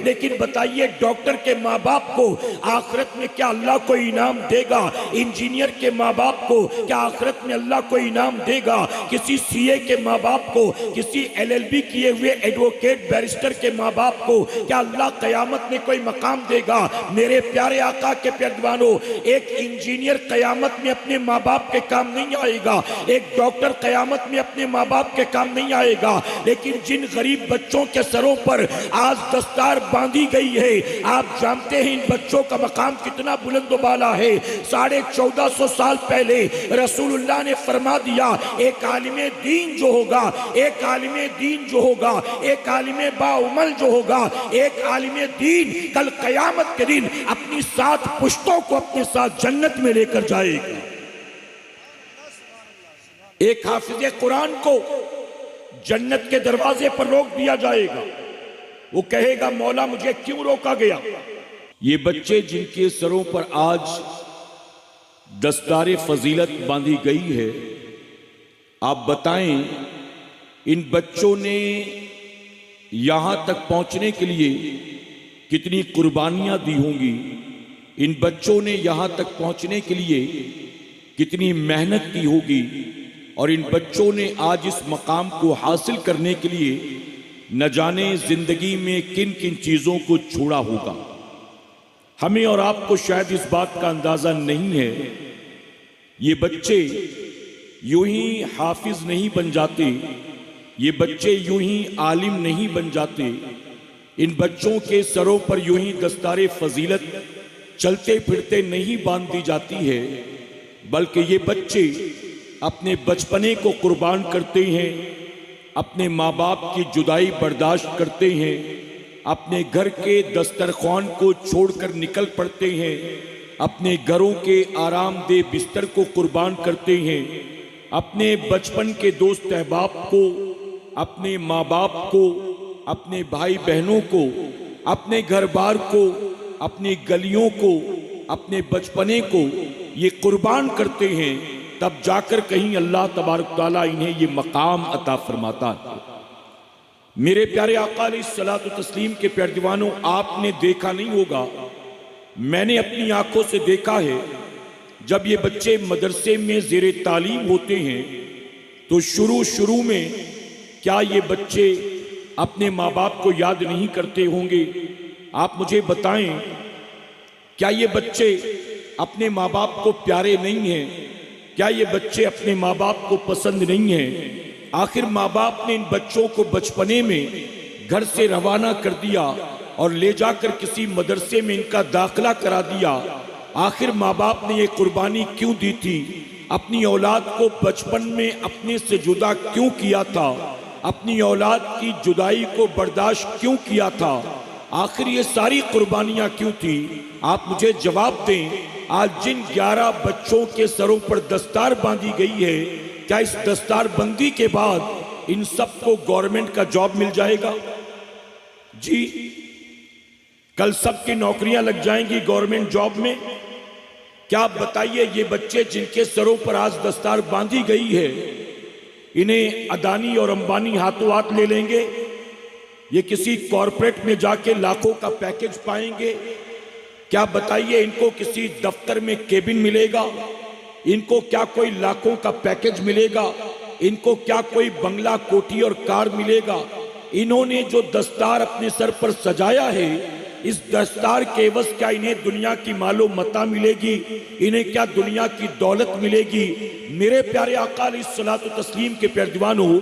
لیکن بتائیے ڈاکٹر کے ماں باپ کو آخرت میں کیا اللہ کو انعام دے گا؟ انجینئر کے ماں باپ کو کیا آخرت میں اللہ کو انعام دے گا؟ کسی سی اے کے ماں باپ کو، کسی ایل ایل بی کیے ہوئے ایڈوکیٹ بیرسٹر کے ماں باپ کو کیا اللہ قیامت میں کوئی مقام دے گا؟ میرے پیارے آقا کے پیروانوں، ایک انجینئر قیامت میں اپنے ماں باپ کے کام نہیں آئے گا، ایک ڈاکٹر قیامت میں اپنے ماں باپ کے کام نہیں آئے گا، لیکن جن غریب بچوں کے سروں پر آج دستار باندھی گئی ہے، آپ جانتے ہیں ان بچوں کا مقام کتنا بلند و بالا ہے۔ 1450 سال پہلے رسول اللہ نے فرما دیا، ایک عالم دین جو ہوگا، ایک عالم دین جو ہوگا، ایک عالم باعمل جو ہوگا، ایک عالم دین کل قیامت کے دن اپنی 7 پشتوں کو اپنے ساتھ جنت میں لے کر جائے گا۔ ایک حافظ قرآن کو جنت کے دروازے پر روک دیا جائے گا، وہ کہے گا مولا مجھے کیوں روکا گیا؟ یہ بچے جن کے سروں پر آج دستار فضیلت باندھی گئی ہے، آپ بتائیں ان بچوں نے یہاں تک پہنچنے کے لیے کتنی قربانیاں دی ہوں گی، ان بچوں نے یہاں تک پہنچنے کے لیے کتنی محنت کی ہوگی، اور ان بچوں نے آج اس مقام کو حاصل کرنے کے لیے نہ جانے زندگی میں کن کن چیزوں کو چھوڑا ہوگا۔ ہمیں اور آپ کو شاید اس بات کا اندازہ نہیں ہے، یہ بچے یوں ہی حافظ نہیں بن جاتے، یہ بچے یوں ہی عالم نہیں بن جاتے، ان بچوں کے سروں پر یوں ہی دستار فضیلت چلتے پھرتے نہیں باندھ دی جاتی ہے، بلکہ یہ بچے اپنے بچپنے کو قربان کرتے ہیں، اپنے ماں باپ کی جدائی برداشت کرتے ہیں، اپنے گھر کے دسترخوان کو چھوڑ کر نکل پڑتے ہیں، اپنے گھروں کے آرام دہ بستر کو قربان کرتے ہیں، اپنے بچپن کے دوست احباب کو، اپنے ماں باپ کو، اپنے بھائی بہنوں کو، اپنے گھر بار کو، اپنی گلیوں کو، اپنے بچپنے کو یہ قربان کرتے ہیں، تب جا کر کہیں اللہ تبارک تعالیٰ انہیں یہ مقام عطا فرماتا ہے۔ میرے پیارے آقا علیہ الصلوۃ والتسلیم کے پیارے دیوانوں، آپ نے دیکھا نہیں ہوگا، میں نے اپنی آنکھوں سے دیکھا ہے، جب یہ بچے مدرسے میں زیر تعلیم ہوتے ہیں تو شروع میں کیا یہ بچے اپنے ماں باپ کو یاد نہیں کرتے ہوں گے؟ آپ مجھے بتائیں، کیا یہ بچے اپنے ماں باپ کو پیارے نہیں ہیں؟ کیا یہ بچے اپنے ماں باپ کو پسند نہیں ہیں؟ آخر ماں باپ نے ان بچوں کو بچپنے میں گھر سے روانہ کر دیا اور لے جا کر کسی مدرسے میں ان کا داخلہ کرا دیا۔ آخر ماں باپ نے یہ قربانی کیوں دی تھی؟ اپنی اولاد کو بچپن میں اپنے سے جدا کیوں کیا تھا؟ اپنی اولاد کی جدائی کو برداشت کیوں کیا تھا؟ آخر یہ ساری قربانیاں کیوں تھی؟ آپ مجھے جواب دیں۔ آج جن 11 بچوں کے سروں پر دستار باندھی گئی ہے، کیا اس دستار بندی کے بعد ان سب کو گورنمنٹ کا جاب مل جائے گا؟ جی، کل سب کی نوکریاں لگ جائیں گی گورنمنٹ جاب میں؟ کیا آپ بتائیے، یہ بچے جن کے سروں پر آج دستار باندھی گئی ہے، انہیں اڈانی اور امبانی ہاتھوں ہاتھ لے لیں گے؟ یہ کسی کارپوریٹ میں جا کے لاکھوں کا پیکج پائیں گے؟ کیا بتائیے، ان کو کسی دفتر میں کیبن ملے گا؟ ان کو کیا کوئی لاکھوں کا پیکج ملے گا؟ ان کو کیا کوئی بنگلہ، کوٹھی اور کار ملے گا؟ انہوں نے جو دستار اپنے سر پر سجایا ہے، اس دستار کے عوض کیا انہیں دنیا کی مال و متاع ملے گی؟ انہیں کیا دنیا کی دولت ملے گی؟ میرے پیارے آقا علیہ الصلوۃ والتسلیم کے پیارے دیوانوں،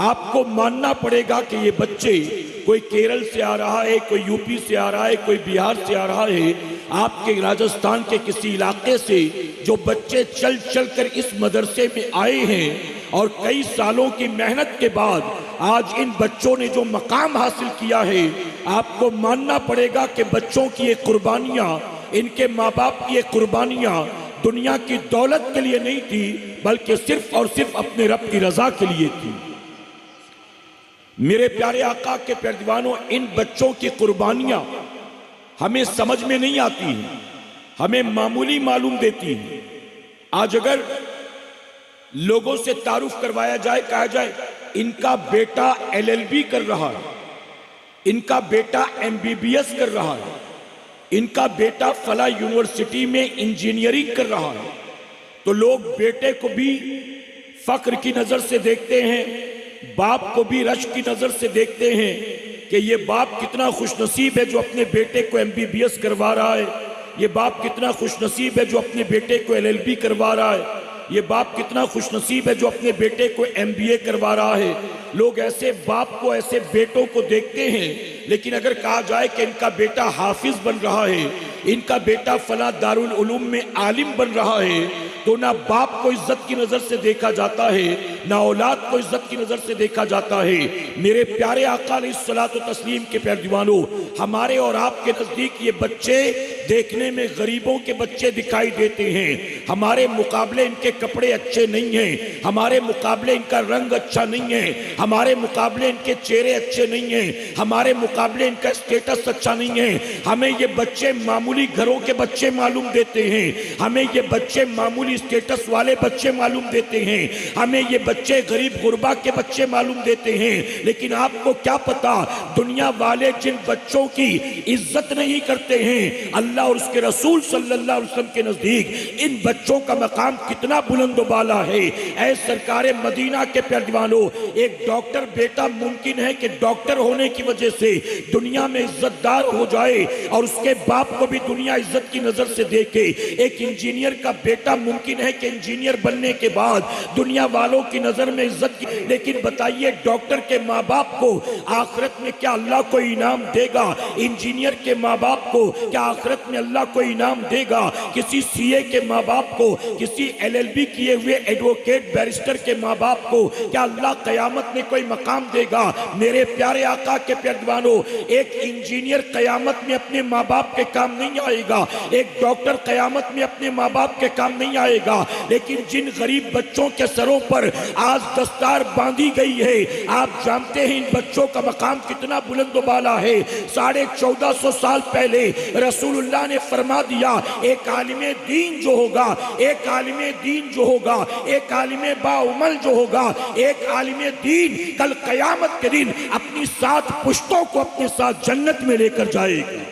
آپ کو ماننا پڑے گا کہ یہ بچے، کوئی کیرل سے آ رہا ہے، کوئی یو پی سے آ رہا ہے، کوئی بہار سے آ رہا ہے، آپ کے راجستھان کے کسی علاقے سے جو بچے چل چل کر اس مدرسے میں آئے ہیں، اور کئی سالوں کی محنت کے بعد آج ان بچوں نے جو مقام حاصل کیا ہے، آپ کو ماننا پڑے گا کہ بچوں کی یہ قربانیاں، ان کے ماں باپ کی یہ قربانیاں دنیا کی دولت کے لیے نہیں تھی، بلکہ صرف اور صرف اپنے رب کی رضا کے لیے تھی۔ میرے پیارے آقا کے پیارے دیوانوں، ان بچوں کی قربانیاں ہمیں سمجھ میں نہیں آتی ہیں، ہمیں معمولی معلوم دیتی ہیں۔ آج اگر لوگوں سے تعارف کروایا جائے، کہا جائے ان کا بیٹا LLB کر رہا ہے، ان کا بیٹا MBBS کر رہا ہے، ان کا بیٹا فلاں یونیورسٹی میں انجینئرنگ کر رہا ہے، تو لوگ بیٹے کو بھی فخر کی نظر سے دیکھتے ہیں، باپ کو بھی رشک کی نظر سے دیکھتے ہیں کہ یہ باپ کتنا خوش نصیب ہے جو اپنے بیٹے کو MBBS کروا رہا ہے، یہ باپ کتنا خوش نصیب ہے جو اپنے بیٹے کو LLB کروا رہا ہے، یہ باپ کتنا خوش نصیب ہے جو اپنے بیٹے کو MBA کروا رہا ہے۔ لوگ ایسے باپ کو، ایسے بیٹوں کو دیکھتے ہیں، لیکن اگر کہا جائے کہ ان کا بیٹا حافظ بن رہا ہے، ان کا بیٹا فلاں دارالعلوم میں عالم بن رہا ہے، تو نہ باپ کو عزت کی نظر سے دیکھا جاتا ہے، نہ اولاد کو عزت کی نظر سے دیکھا جاتا ہے۔ میرے پیارے آقا علیہ الصلوۃ والتسلیم کے پیارے دیوانوں، ہمارے اور آپ کے نزدیک یہ بچے دیکھنے میں غریبوں کے بچے دکھائی دیتے ہیں، ہمارے مقابلے ان کے کپڑے اچھے نہیں ہیں، ہمارے مقابلے ان کا رنگ اچھا نہیں ہے، ہمارے مقابلے ان کے چہرے اچھے نہیں ہیں، ہمارے مقابلے ان کا اسٹیٹس اچھا نہیں ہے۔ ہمیں یہ بچے معمولی گھروں کے بچے معلوم دیتے ہیں، ہمیں یہ بچے معمولی اسٹیٹس والے بچے معلوم دیتے ہیں، ہمیں یہ بچے غریب غربا کے بچے معلوم دیتے ہیں، لیکن آپ کو کیا پتا دنیا والے جن بچوں کی عزت نہیں کرتے ہیں، اللہ اور اس کے رسول صلی اللہ علیہ وسلم کے نزدیک ان بچوں کا مقام کتنا بلند و بالا ہے۔ اے سرکار مدینہ کے پیارے دیوانوں، ایک ڈاکٹر بیٹا ممکن ہے کہ ڈاکٹر ہونے کی وجہ سے دنیا میں عزت دار ہو جائے اور اس کے باپ کو بھی دنیا عزت کی نظر سے دیکھے۔ ایک انجینئر کا بیٹا ممکن ہے کہ انجینئر بننے کے بعد دنیا والوں کی نظر میں عزت کی، لیکن بتائیے ڈاکٹر کے ماں باپ کو آخرت میں کیا اللہ کو انعام دے گا؟ انجینئر کے ماں باپ کو کیا آخرت میں اللہ کو انعام دے گا؟ کسی CA کے ماں باپ کو، کسی LLB کیے ہوئے ایڈوکیٹ بیرسٹر کے ماں باپ کو کیا اللہ قیامت میں کوئی مقام دے گا؟ میرے پیارے آقا کے پیارے دیوانوں، ایک انجینئر قیامت میں اپنے ماں باپ کے کام نہیں آئے گا، ایک ڈاکٹر قیامت میں اپنے ماں باپ کے کام نہیں آئے گا، لیکن جن غریب بچوں کے سروں پر آج دستار باندھی گئی ہے، آپ جانتے ہیں ان بچوں کا مقام کتنا بلند و بالا ہے۔ 1450 سال پہلے رسول اللہ نے فرما دیا، ایک عالم دین جو ہوگا، ایک عالم دین جو ہوگا، ایک عالم باعمل جو ہوگا، ایک عالم دین کل قیامت کے دن اپنی 7 پشتوں کو اپنے ساتھ جنت میں لے کر جائے گا۔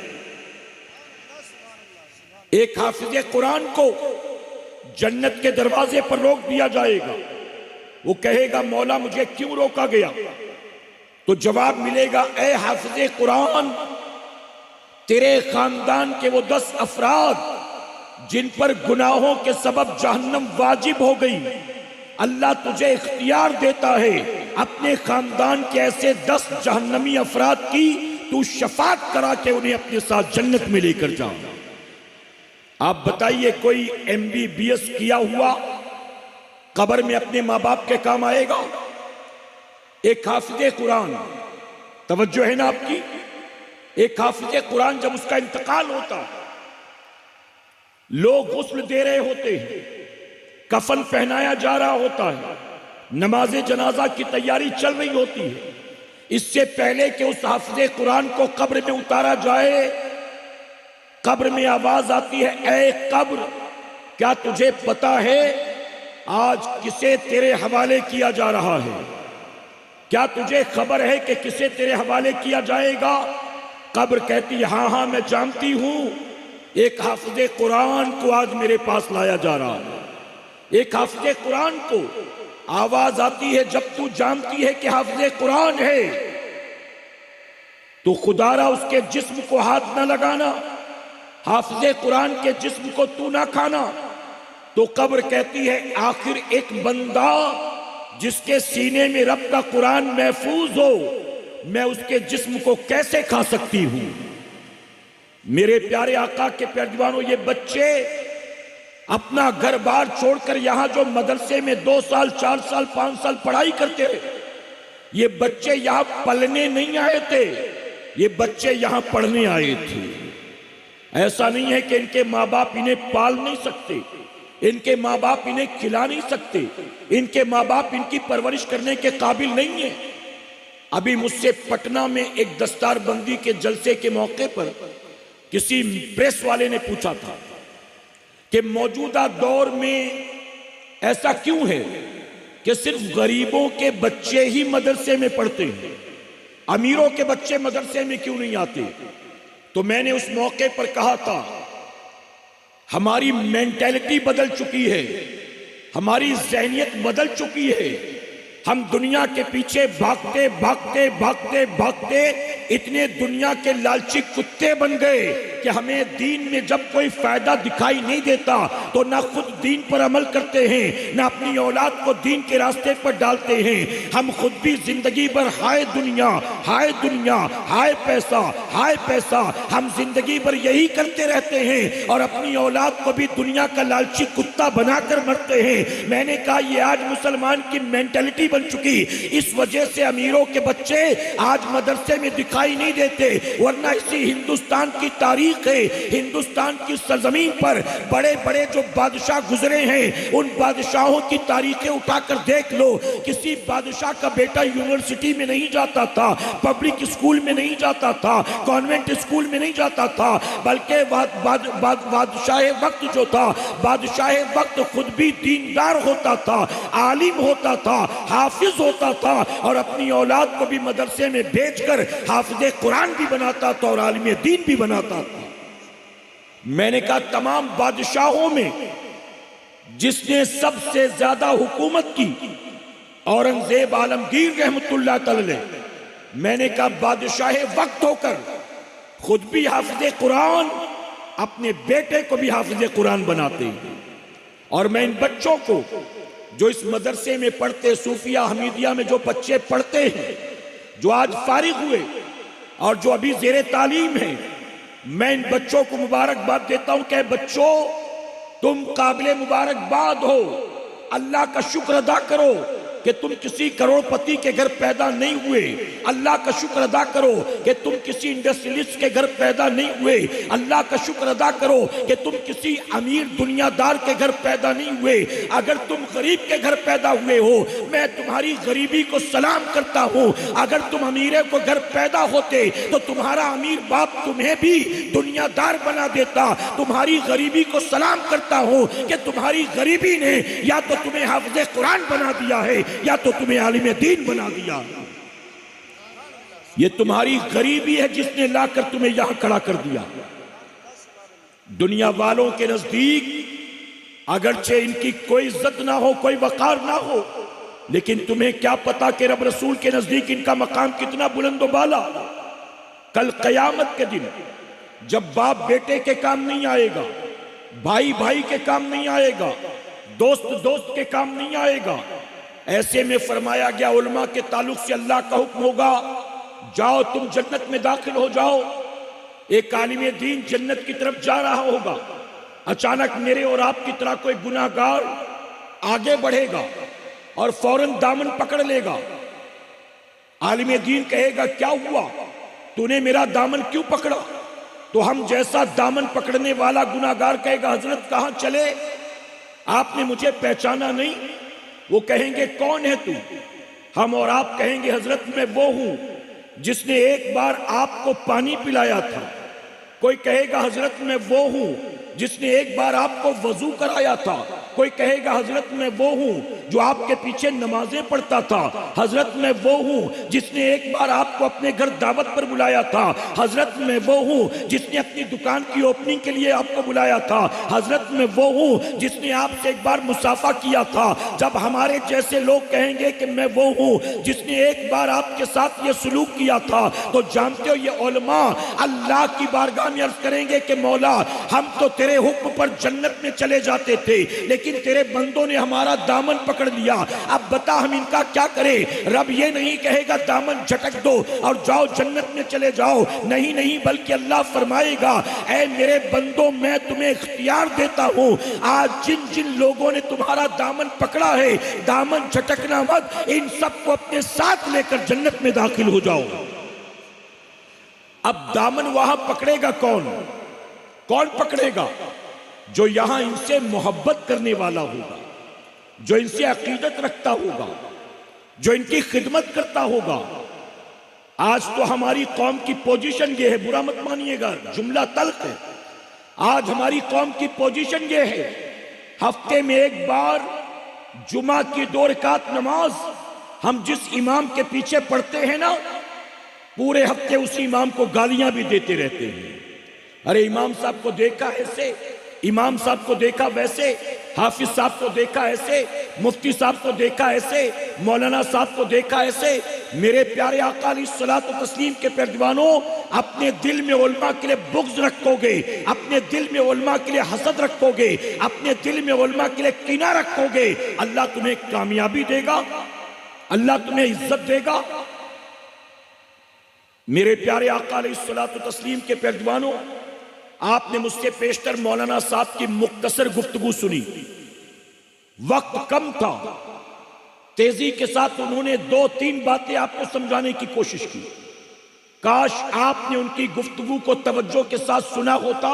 ایک حافظ قرآن کو جنت کے دروازے پر روک دیا جائے گا، وہ کہے گا مولا مجھے کیوں روکا گیا؟ تو جواب ملے گا، اے حافظ قرآن، تیرے خاندان کے وہ 10 افراد جن پر گناہوں کے سبب جہنم واجب ہو گئی، اللہ تجھے اختیار دیتا ہے اپنے خاندان کے ایسے 10 جہنمی افراد کی تو شفاعت کرا کے انہیں اپنے ساتھ جنت میں لے کر جا۔ آپ بتائیے کوئی MBBS کیا ہوا قبر میں اپنے ماں باپ کے کام آئے گا؟ ایک حافظ قرآن، توجہ ہے نا آپ کی، ایک حافظ قرآن جب اس کا انتقال ہوتا، لوگ غسل دے رہے ہوتے ہیں، کفن پہنایا جا رہا ہوتا ہے، نماز جنازہ کی تیاری چل رہی ہوتی ہے، اس سے پہلے کہ اس حافظ قرآن کو قبر میں اتارا جائے، قبر میں آواز آتی ہے، اے قبر کیا تجھے پتا ہے آج کسے تیرے حوالے کیا جا رہا ہے؟ کیا تجھے خبر ہے کہ کسے تیرے حوالے کیا جائے گا؟ قبر کہتی ہے ہاں ہاں میں جانتی ہوں، ایک حافظ قرآن کو آج میرے پاس لایا جا رہا ہے۔ ایک حافظ قرآن کو آواز آتی ہے، جب تو جانتی ہے کہ حافظ قرآن ہے تو خدا را اس کے جسم کو ہاتھ نہ لگانا، حافظ قرآن کے جسم کو تو نہ کھانا۔ تو قبر کہتی ہے آخر ایک بندہ جس کے سینے میں رب کا قرآن محفوظ ہو، میں اس کے جسم کو کیسے کھا سکتی ہوں؟ میرے پیارے آقا کے پیارے دیوانوں، یہ بچے اپنا گھر بار چھوڑ کر یہاں جو مدرسے میں 2 سال 4 سال 5 سال پڑھائی کرتے رہے، یہ بچے یہاں پلنے نہیں آئے تھے، یہ بچے یہاں پڑھنے آئے تھے۔ ایسا نہیں ہے کہ ان کے ماں باپ انہیں پال نہیں سکتے، ان کے ماں باپ انہیں کھلا نہیں سکتے، ان کے ماں باپ ان کی پرورش کرنے کے قابل نہیں ہیں۔ ابھی مجھ سے پٹنہ میں ایک دستار بندی کے جلسے کے موقع پر کسی پریس والے نے پوچھا تھا کہ موجودہ دور میں ایسا کیوں ہے کہ صرف غریبوں کے بچے ہی مدرسے میں پڑھتے ہیں؟ امیروں کے بچے مدرسے میں کیوں نہیں آتے؟ تو میں نے اس موقع پر کہا تھا ہماری مینٹیلٹی بدل چکی ہے، ہماری ذہنیت بدل چکی ہے. ہم دنیا کے پیچھے بھاگتے بھاگتے بھاگتے بھاگتے اتنے دنیا کے لالچی کتے بن گئے کہ ہمیں دین میں جب کوئی فائدہ دکھائی نہیں دیتا تو نہ خود دین پر عمل کرتے ہیں، نہ اپنی اولاد کو دین کے راستے پر ڈالتے ہیں. ہم خود بھی زندگی بھر ہائے دنیا ہائے دنیا ہائے پیسہ ہائے پیسہ، ہم زندگی بھر یہی کرتے رہتے ہیں اور اپنی اولاد کو بھی دنیا کا لالچی کتا بنا کر مرتے ہیں. میں نے کہا یہ آج مسلمان کی مینٹلٹی بن چکی. اس وجہ سے امیروں کے بچے آج مدرسے میں دکھائی نہیں دیتے، ورنہ اسی ہندوستان کی تاریخ ہے. ہندوستان کی سرزمین پر بڑے بڑے جو بادشاہ گزرے ہیں ان بادشاہوں کی تاریخیں اٹھا کر دیکھ لو. کسی بادشاہ کا بیٹا یونیورسٹی میں نہیں جاتا تھا، پبلک اسکول میں نہیں جاتا تھا، کانوینٹ اسکول میں نہیں جاتا تھا، بلکہ بادشاہ وقت جو تھا، بادشاہ وقت خود بھی دیندار ہوتا تھا، عالم ہوتا تھا، حافظ ہوتا تھا اور اپنی اولاد کو بھی مدرسے میں بھیج کر حافظ قرآن بھی بناتا تھا اور عالم دین بھی بناتا تھا. میں نے کہا تمام بادشاہوں میں جس نے سب سے زیادہ حکومت کی اورنگزیب عالمگیر رحمت اللہ تعالی. میں نے کہا بادشاہ وقت ہو کر خود بھی حافظ قرآن، اپنے بیٹے کو بھی حافظ قرآن بناتے ہیں. اور میں ان بچوں کو جو اس مدرسے میں پڑھتے، صوفیہ حمیدیہ میں جو بچے پڑھتے ہیں، جو آج فارغ ہوئے اور جو ابھی زیر تعلیم ہیں، میں ان بچوں کو مبارکباد دیتا ہوں کہ بچوں تم قابل مبارکباد ہو. اللہ کا شکر ادا کرو کہ تم کسی کروڑ پتی کے گھر پیدا نہیں ہوئے. اللہ کا شکر ادا کرو کہ تم کسی انڈسٹریلسٹ کے گھر پیدا نہیں ہوئے. اللہ کا شکر ادا کرو کہ تم کسی امیر دنیا دار کے گھر پیدا نہیں ہوئے. اگر تم غریب کے گھر پیدا ہوئے ہو میں تمہاری غریبی کو سلام کرتا ہوں. اگر تم امیرے کو گھر پیدا ہوتے تو تمہارا امیر باپ تمہیں بھی دنیا دار بنا دیتا. تمہاری غریبی کو سلام کرتا ہوں کہ تمہاری غریبی نے یا تو تمہیں حافظ قرآن بنا دیا ہے یا تو تمہیں عالم دین بنا دیا. یہ تمہاری غریبی ہے جس نے لا کر تمہیں یہاں کھڑا کر دیا. دنیا والوں کے نزدیک اگرچہ ان کی کوئی عزت نہ ہو، کوئی وقار نہ ہو، لیکن تمہیں کیا پتا کہ رب رسول کے نزدیک ان کا مقام کتنا بلند و بالا. کل قیامت کے دن جب باپ بیٹے کے کام نہیں آئے گا، بھائی بھائی کے کام نہیں آئے گا، دوست دوست کے کام نہیں آئے گا، ایسے میں فرمایا گیا علماء کے تعلق سے اللہ کا حکم ہوگا جاؤ تم جنت میں داخل ہو جاؤ. ایک عالم دین جنت کی طرف جا رہا ہوگا، اچانک میرے اور آپ کی طرح کوئی گناہگار آگے بڑھے گا اور فوراً دامن پکڑ لے گا. عالم دین کہے گا کیا ہوا، تو نے میرا دامن کیوں پکڑا؟ تو ہم جیسا دامن پکڑنے والا گناہگار کہے گا حضرت کہاں چلے، آپ نے مجھے پہچانا نہیں. وہ کہیں گے کون ہے تو؟ ہم اور آپ کہیں گے حضرت میں وہ ہوں جس نے ایک بار آپ کو پانی پلایا تھا. کوئی کہے گا حضرت میں وہ ہوں جس نے ایک بار آپ کو وضو کرایا تھا. کوئی کہے گا حضرت میں وہ ہوں جو آپ کے پیچھے نمازیں پڑھتا تھا. حضرت میں وہ ہوں جس نے ایک بار آپ کو اپنے گھر دعوت پر بلایا تھا. حضرت میں وہ ہوں جس نے اپنی دکان کی اوپننگ کے لیے آپ کو بلایا تھا. حضرت میں وہ ہوں جس نے آپ سے ایک بار مصافحہ کیا تھا. جب ہمارے جیسے لوگ کہیں گے کہ میں وہ ہوں جس نے ایک بار آپ کے ساتھ یہ سلوک کیا تھا، تو جانتے ہو یہ علماء اللہ کی بارگاہ میں عرض کریں گے کہ مولا ہم تو تیرے حکم پر جنت میں چلے جاتے تھے لیکن تیرے بندوں نے ہمارا دامن پکڑ لیا. اب بتا ہم ان کا کیا کریں؟ رب یہ نہیں کہے گا دامن جھٹک دو اور جاؤ جنت میں چلے جاؤ، نہیں نہیں، بلکہ اللہ فرمائے گا اے میرے بندوں میں تمہیں اختیار دیتا ہوں، آج جن جن لوگوں نے تمہارا دامن پکڑا ہے دامن جھٹکنا مت، ان سب کو اپنے ساتھ لے کر جنت میں داخل ہو جاؤ. اب دامن وہاں پکڑے گا کون؟ کون پکڑے گا؟ جو یہاں ان سے محبت کرنے والا ہوگا، جو ان سے عقیدت رکھتا ہوگا، جو ان کی خدمت کرتا ہوگا. آج تو ہماری قوم کی پوزیشن یہ ہے، برا مت مانیے گا جملہ تلخ ہے، آج ہماری قوم کی پوزیشن یہ ہے ہفتے میں ایک بار جمعہ کی 2 رکعت نماز ہم جس امام کے پیچھے پڑھتے ہیں نا، پورے ہفتے اسی امام کو گالیاں بھی دیتے رہتے ہیں. ارے امام صاحب کو دیکھا ایسے، امام صاحب کو دیکھا ویسے، حافظ صاحب کو دیکھا ایسے، مفتی صاحب کو دیکھا ایسے، مولانا صاحب کو دیکھا ایسے. میرے پیارے آقا علیہ الصلوۃ والتسلیم کے پیروانوں، اپنے دل میں علماء کے لیے بغض رکھو گے، اپنے دل میں علماء کے لیے حسد رکھو گے، اپنے دل میں علماء کے لیے کینہ رکھو گے، اللہ تمہیں کامیابی دے گا، اللہ تمہیں عزت دے گا. میرے پیارے آقا علیہ الصلوۃ والتسلیم کے پیروانوں، آپ نے مجھ سے پیشتر مولانا صاحب کی مختصر گفتگو سنی. وقت کم تھا، تیزی کے ساتھ انہوں نے 2-3 باتیں آپ کو سمجھانے کی کوشش کی. کاش آپ نے ان کی گفتگو کو توجہ کے ساتھ سنا ہوتا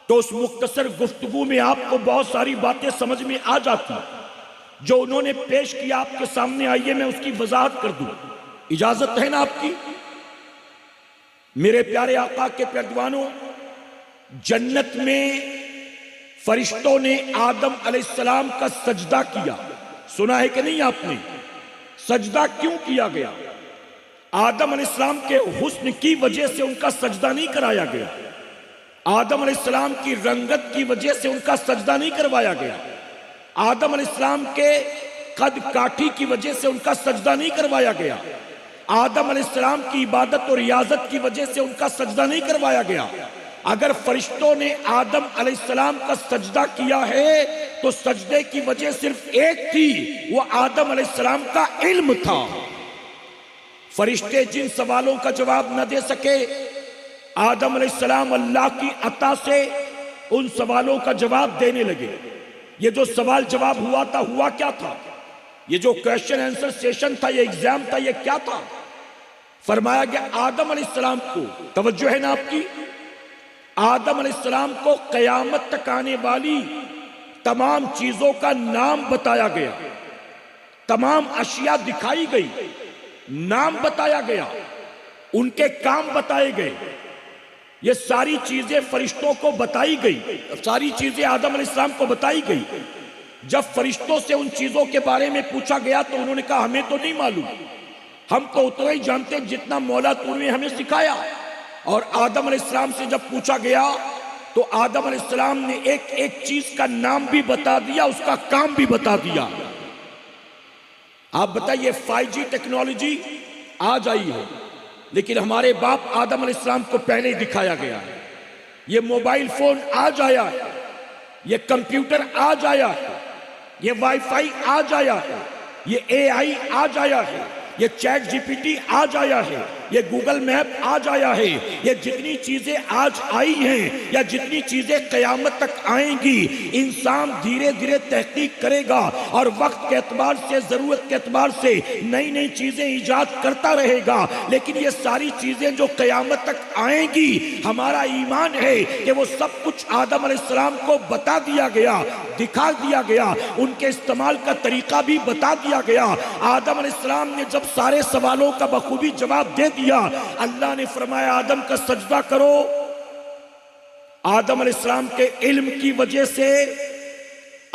تو اس مختصر گفتگو میں آپ کو بہت ساری باتیں سمجھ میں آ جاتی. جو انہوں نے پیش کیا آپ کے سامنے، آئیے میں اس کی وضاحت کر دوں. اجازت ہے نا آپ کی؟ میرے پیارے آقا کے پیروانوں، جنت میں فرشتوں نے آدم علیہ السلام کا سجدہ کیا. سنا ہے کہ نہیں آپ نے؟ سجدہ کیوں کیا گیا؟ آدم علیہ السلام کے حسن کی وجہ سے ان کا سجدہ نہیں کرایا گیا. آدم علیہ السلام کی رنگت کی وجہ سے ان کا سجدہ نہیں کروایا گیا. آدم علیہ السلام کے قد کاٹھی کی وجہ سے ان کا سجدہ نہیں کروایا گیا. آدم علیہ السلام کی عبادت اور ریاضت کی وجہ سے ان کا سجدہ نہیں کروایا گیا. اگر فرشتوں نے آدم علیہ السلام کا سجدہ کیا ہے تو سجدے کی وجہ صرف ایک تھی، وہ آدم علیہ السلام کا علم تھا. فرشتے جن سوالوں کا جواب نہ دے سکے، آدم علیہ السلام اللہ کی عطا سے ان سوالوں کا جواب دینے لگے. یہ جو سوال جواب ہوا تھا، ہوا کیا تھا؟ یہ جو کویسچن آنسر سیشن تھا، یہ ایگزام تھا، یہ کیا تھا؟ فرمایا گیا آدم علیہ السلام کو، توجہ ہے نا آپ کی، آدم علیہ السلام کو قیامت تک آنے والی تمام چیزوں کا نام بتایا گیا. تمام اشیاء دکھائی گئی، نام بتایا گیا، ان کے کام بتائے گئے. یہ ساری چیزیں فرشتوں کو بتائی گئی، ساری چیزیں آدم علیہ السلام کو بتائی گئی. جب فرشتوں سے ان چیزوں کے بارے میں پوچھا گیا تو انہوں نے کہا ہمیں تو نہیں معلوم، ہم تو اتنا ہی جانتے جتنا مولا تو نے ہمیں سکھایا. اور آدم علیہ السلام سے جب پوچھا گیا تو آدم علیہ السلام نے ایک ایک چیز کا نام بھی بتا دیا، اس کا کام بھی بتا دیا. آپ بتائیے 5G ٹیکنالوجی آج آئی ہے، لیکن ہمارے باپ آدم علیہ السلام کو پہلے ہی دکھایا گیا ہے. یہ موبائل فون آج آیا ہے، یہ کمپیوٹر آج آیا ہے، یہ وائی فائی آج آیا ہے، یہ AI آج آیا ہے، یہ چیٹ GPT آج آیا ہے، یہ گوگل میپ آج آیا ہے. یہ جتنی چیزیں آج آئی ہیں یا جتنی چیزیں قیامت تک آئیں گی، انسان دھیرے دھیرے تحقیق کرے گا اور وقت کے اعتبار سے، ضرورت کے اعتبار سے نئی نئی چیزیں ایجاد کرتا رہے گا. لیکن یہ ساری چیزیں جو قیامت تک آئیں گی، ہمارا ایمان ہے کہ وہ سب کچھ آدم علیہ السلام کو بتا دیا گیا، دکھا دیا گیا، ان کے استعمال کا طریقہ بھی بتا دیا گیا. آدم علیہ السلام نے جب سارے سوالوں کا بخوبی جواب دے دیا، اللہ نے فرمایا آدم کا سجدہ کرو. آدم علیہ السلام کے علم کی وجہ سے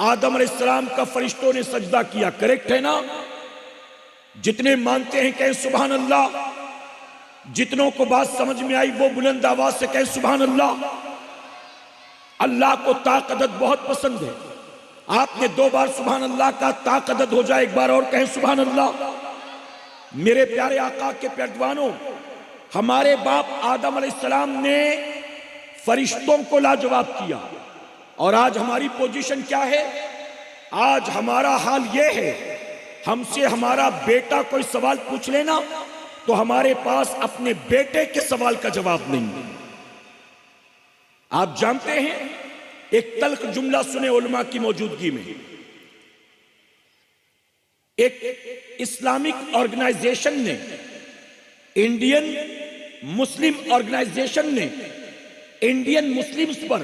آدم علیہ السلام کا فرشتوں نے سجدہ کیا. کریکٹ ہے نا؟ جتنے مانتے ہیں کہیں سبحان اللہ. جتنوں کو بات سمجھ میں آئی وہ بلند آواز سے کہیں سبحان اللہ. اللہ کو تاقدت بہت پسند ہے. آپ نے 2 بار سبحان اللہ کا تاقدت ہو جائے، ایک بار اور کہیں سبحان اللہ. میرے پیارے آقا کے پیروانوں، ہمارے باپ آدم علیہ السلام نے فرشتوں کو لاجواب کیا. اور آج ہماری پوزیشن کیا ہے؟ آج ہمارا حال یہ ہے، ہم سے ہمارا بیٹا کوئی سوال پوچھ لینا تو ہمارے پاس اپنے بیٹے کے سوال کا جواب نہیں. آپ جانتے ہیں، ایک تلخ جملہ سنے علماء کی موجودگی میں. ایک اسلامک آرگنائزیشن نے، انڈین مسلم آرگنائزیشن نے انڈین مسلمز پر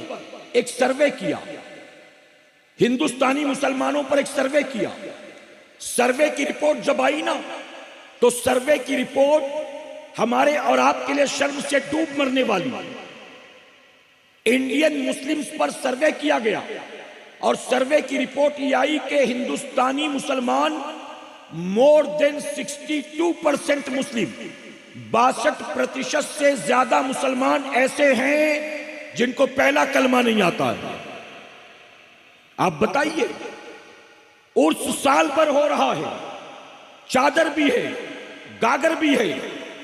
ایک سروے کیا، ہندوستانی مسلمانوں پر ایک سروے کیا. سروے کی رپورٹ جب آئی نا تو سروے کی رپورٹ ہمارے اور آپ کے لیے شرم سے ڈوب مرنے والی. انڈین مسلمز پر سروے کیا گیا اور سروے کی رپورٹ یہ آئی کہ ہندوستانی مسلمان more than 62% مسلم 62% سے زیادہ مسلمان ایسے ہیں جن کو پہلا کلمہ نہیں آتا ہے۔ آپ بتائیے، عرس سال بھر ہو رہا ہے، چادر بھی ہے، گاگر بھی ہے،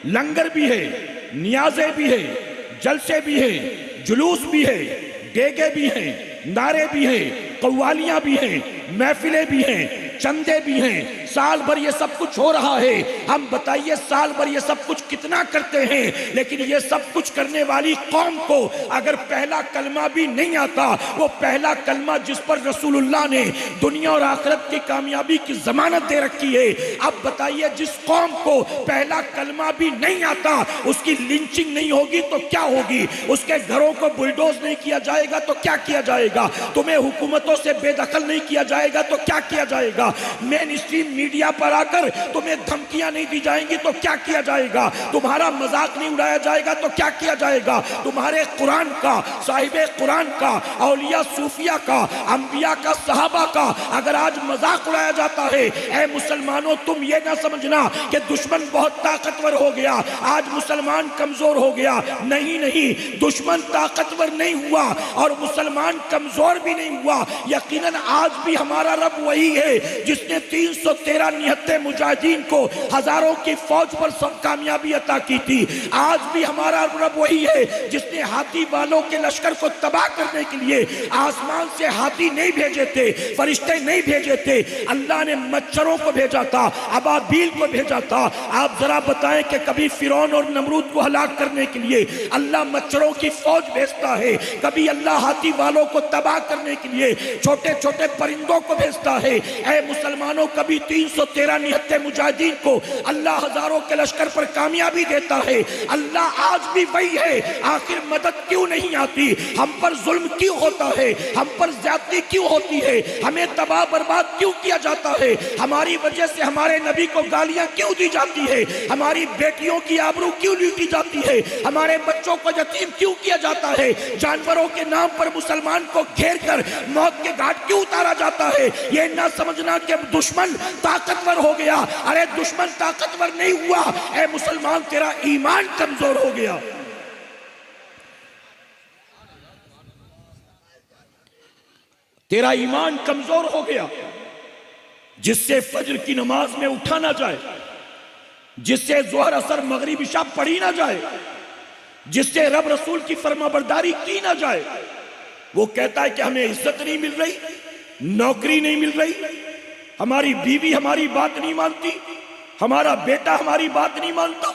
لنگر بھی ہے، نیازیں بھی ہے، جلسے بھی ہیں، جلوس بھی ہے، ڈیگے بھی ہیں، نعرے بھی ہیں، قوالیاں بھی ہیں، محفلیں بھی ہیں، چندے بھی ہیں، سال بھر یہ سب کچھ ہو رہا ہے۔ ہم بتائیے سال بھر یہ سب کچھ کتنا کرتے ہیں، لیکن یہ سب کچھ کرنے والی قوم کو اگر پہلا کلمہ بھی نہیں آتا، وہ پہلا کلمہ جس پر رسول اللہ نے دنیا اور آخرت کی کامیابی کی ضمانت دے رکھی ہے، اب بتائیے جس قوم کو پہلا کلمہ بھی نہیں آتا اس کی لنچنگ نہیں ہوگی تو کیا ہوگی؟ اس کے گھروں کو بلڈوز نہیں کیا جائے گا تو کیا کیا جائے گا؟ تمہیں حکومتوں سے بے دخل نہیں کیا جائے گا تو کیا کیا جائے گا؟ مین اسٹریم میڈیا پر آ کر تمہیں دھمکیاں نہیں دی جائیں گی تو کیا کیا جائے گا؟ تمہارا مذاق نہیں اڑایا جائے گا تو کیا کیا جائے گا؟ تمہارے قرآن کا، صاحب قرآن کا، اولیاء صوفیاء کا، انبیاء کا، صحابہ کا اگر آج مذاق اڑایا جاتا ہے، اے مسلمانوں تم یہ نہ سمجھنا کہ دشمن بہت طاقتور ہو گیا، آج مسلمان کمزور ہو گیا۔ نہیں نہیں، دشمن طاقتور نہیں ہوا اور مسلمان کمزور بھی نہیں ہوا۔ یقیناً آج بھی ہمارا رب وہی ہے جس نے 313 نہتے مجاہدین کو ہزاروں کی فوج پر سب کامیابی عطا کی تھی۔ آج بھی ہمارا رب وہی ہے جس نے ہاتھی والوں کے لشکر کو تباہ کرنے کے لیے آسمان سے ہاتھی نہیں بھیجے تھے، فرشتے نہیں بھیجے تھے، اللہ نے مچھروں کو بھیجا تھا، ابابیل کو بھیجا تھا۔ آپ ذرا بتائیں کہ کبھی فرعون اور نمرود کو ہلاک کرنے کے لیے اللہ مچھروں کی فوج بھیجتا ہے، کبھی اللہ ہاتھی والوں کو تباہ کرنے کے لیے چھوٹے چھوٹے پرندوں کو بھیجتا ہے۔ اے مسلمانوں، کبھی 313 نہتے مجاہدین کو اللہ ہزاروں کے لشکر پر کامیابی دیتا ہے۔ اللہ آج بھی وہی ہے، آخر مدد کیوں نہیں آتی؟ ہم پر ظلم کیوں ہوتا ہے؟ ہم پر زیادتی کیوں ہوتی ہے؟ ہمیں تباہ برباد کیوں کیا جاتا ہے؟ ہماری وجہ سے ہمارے نبی کو گالیاں کیوں دی جاتی ہے؟ ہماری بیٹیوں کی آبرو کیوں لوٹی جاتی ہے؟ ہمارے بچوں کو یتیم کیوں کیا جاتا ہے؟ جانوروں کے نام پر مسلمان کو گھیر کر موت کے گھاٹ کیوں اتارا جاتا ہے؟ یہ نہ سمجھنا کہ دشمن طاقتور ہو گیا، ارے دشمن طاقتور نہیں ہوا، اے مسلمان تیرا ایمان کمزور ہو گیا۔ تیرا ایمان کمزور ہو گیا، جس سے فجر کی نماز میں اٹھا نہ جائے، جس سے ظہر عصر مغرب عشاء پڑھی نہ جائے، جس سے رب رسول کی فرما برداری کی نہ جائے، وہ کہتا ہے کہ ہمیں عزت نہیں مل رہی، نوکری نہیں مل رہی، ہماری بیوی ہماری بات نہیں مانتی، ہمارا بیٹا ہماری بات نہیں مانتا۔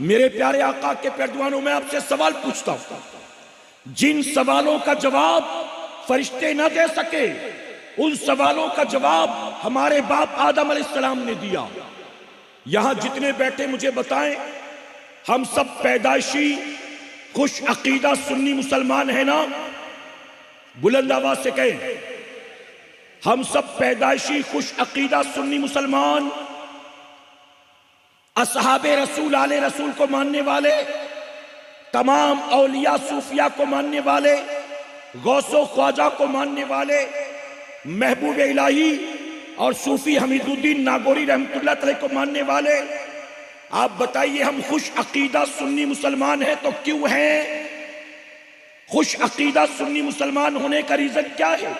میرے پیارے آقا کے پیروانوں، میں آپ سے سوال پوچھتا ہوں، جن سوالوں کا جواب فرشتے نہ دے سکے، ان سوالوں کا جواب ہمارے باپ آدم علیہ السلام نے دیا۔ یہاں جتنے بیٹھے مجھے بتائیں، ہم سب پیدائشی خوش عقیدہ سنی مسلمان ہیں نا؟ بلند آواز سے کہیں، ہم سب پیدائشی خوش عقیدہ سنی مسلمان، اصحاب رسول آل رسول کو ماننے والے، تمام اولیاء صوفیاء کو ماننے والے، غوث و خواجہ کو ماننے والے، محبوب الہی اور صوفی حمید الدین ناگوری رحمت اللہ علیہ کو ماننے والے، آپ بتائیے ہم خوش عقیدہ سنی مسلمان ہیں تو کیوں ہیں؟ خوش عقیدہ سنی مسلمان ہونے کا ریزن کیا ہے؟